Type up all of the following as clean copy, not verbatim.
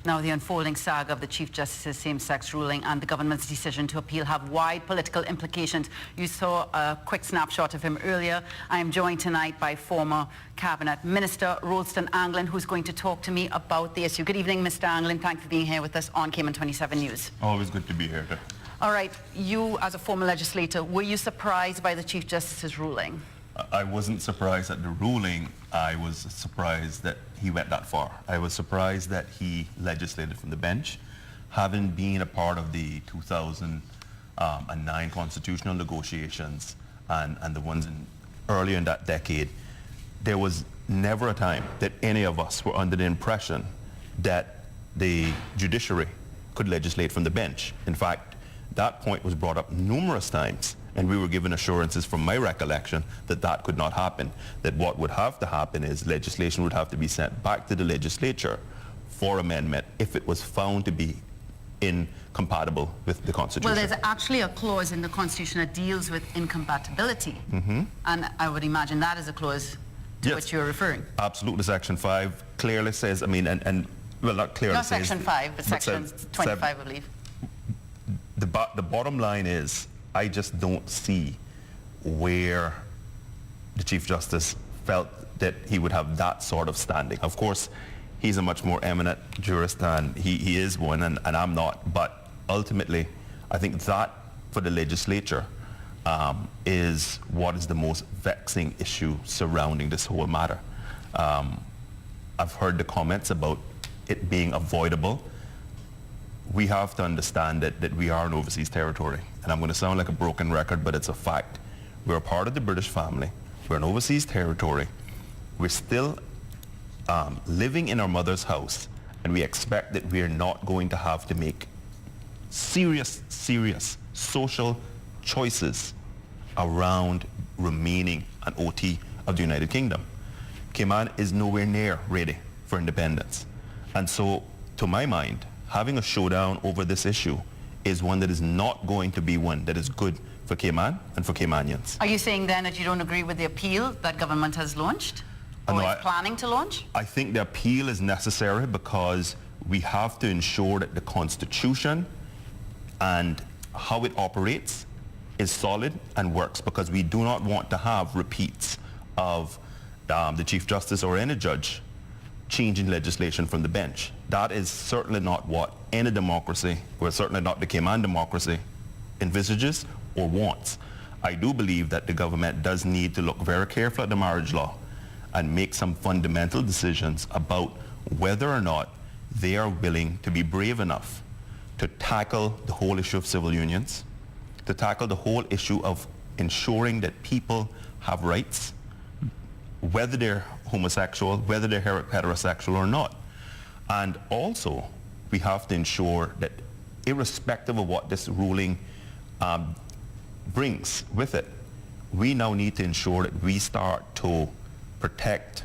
Now, the unfolding saga of the Chief Justice's same-sex ruling and the government's decision to appeal have wide political implications. You saw a quick snapshot of him earlier. I am joined tonight by former Cabinet Minister Rolston Anglin, who's going to talk to me about the issue. Good evening, Mr. Anglin. Thanks for being here with us on Cayman 27 News. Always good to be here. All right. You, as a former legislator, were you surprised by the Chief Justice's ruling? I wasn't surprised at the ruling. I was surprised that he went that far. I was surprised that he legislated from the bench. Having been a part of the 2009 constitutional negotiations and the ones earlier in that decade, there was never a time that any of us were under the impression that the judiciary could legislate from the bench. In fact, that point was brought up numerous times, and we were given assurances from my recollection that that could not happen, that what would have to happen is legislation would have to be sent back to the legislature for amendment if it was found to be incompatible with the Constitution. Well, there's actually a clause in the Constitution that deals with incompatibility, and I would imagine that is a clause to which you're referring. Absolutely. Section 5 clearly says, well, not clearly not says... Section 5, but Section 25, I believe. The bottom line is, I just don't see where the Chief Justice felt that he would have that sort of standing. Of course, he's a much more eminent jurist than he is one, and I'm not. But ultimately, I think that for the legislature is what is the most vexing issue surrounding this whole matter. I've heard the comments about it being avoidable. We have to understand that we are an overseas territory. And I'm going to sound like a broken record, but it's a fact. We're a part of the British family. We're an overseas territory. We're still living in our mother's house, and we expect that we're not going to have to make serious social choices around remaining an OT of the United Kingdom. Cayman is nowhere near ready for independence. And so, to my mind, having a showdown over this issue is one that is not going to be one that is good for Cayman and for Caymanians. Are you saying then that you don't agree with the appeal that government has launched or is planning to launch? I think the appeal is necessary because we have to ensure that the Constitution and how it operates is solid and works, because we do not want to have repeats of the Chief Justice or any judge changing legislation from the bench. That is certainly not what any democracy, or certainly not the Cayman democracy, envisages or wants. I do believe that the government does need to look very carefully at the marriage law and make some fundamental decisions about whether or not they are willing to be brave enough to tackle the whole issue of civil unions, to tackle the whole issue of ensuring that people have rights, whether they're homosexual, whether they're heterosexual or not. And also, we have to ensure that irrespective of what this ruling brings with it, we now need to ensure that we start to protect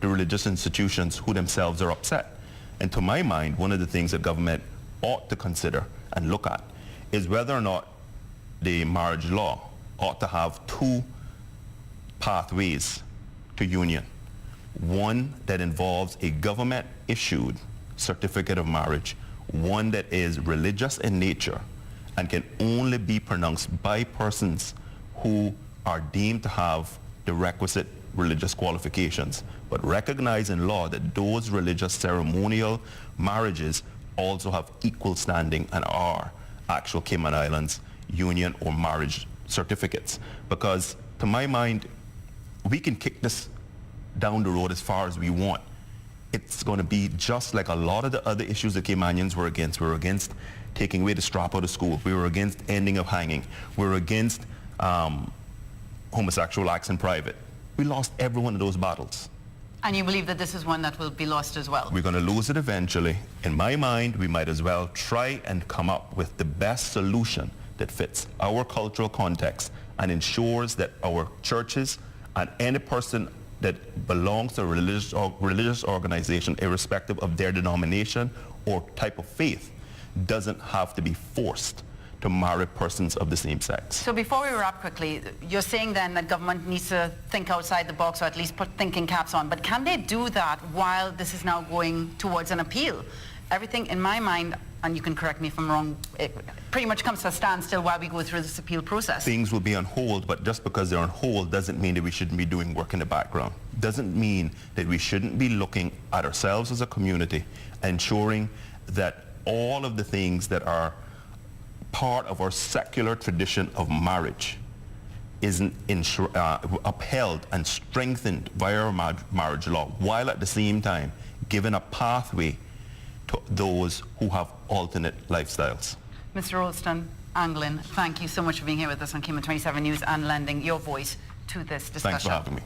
the religious institutions who themselves are upset. And to my mind, one of the things that government ought to consider and look at is whether or not the marriage law ought to have two pathways to union. One that involves a government-issued certificate of marriage, one that is religious in nature and can only be pronounced by persons who are deemed to have the requisite religious qualifications, but recognize in law that those religious ceremonial marriages also have equal standing and are actual Cayman Islands union or marriage certificates. Because to my mind, we can kick this down the road as far as we want. It's going to be just like a lot of the other issues that Caymanians were against. We were against taking away the strap out of school. We were against ending of hanging. We were against homosexual acts in private. We lost every one of those battles. And you believe that this is one that will be lost as well? We're going to lose it eventually. In my mind, we might as well try and come up with the best solution that fits our cultural context and ensures that our churches and any person that belongs to a religious organization, irrespective of their denomination or type of faith, doesn't have to be forced to marry persons of the same sex. So before we wrap quickly, you're saying then that government needs to think outside the box, or at least put thinking caps on. But can they do that while this is now going towards an appeal? everything in my mind, and you can correct me if I'm wrong, it pretty much comes to a standstill while we go through this appeal process. Things will be on hold, but just because they're on hold doesn't mean that we shouldn't be doing work in the background. Doesn't mean that we shouldn't be looking at ourselves as a community, ensuring that all of the things that are part of our secular tradition of marriage is upheld and strengthened by our marriage law, while at the same time giving a pathway to those who have alternate lifestyles. Mr. Rolston, Anglin, thank you so much for being here with us on Cayman 27 News and lending your voice to this discussion. Thanks for having me.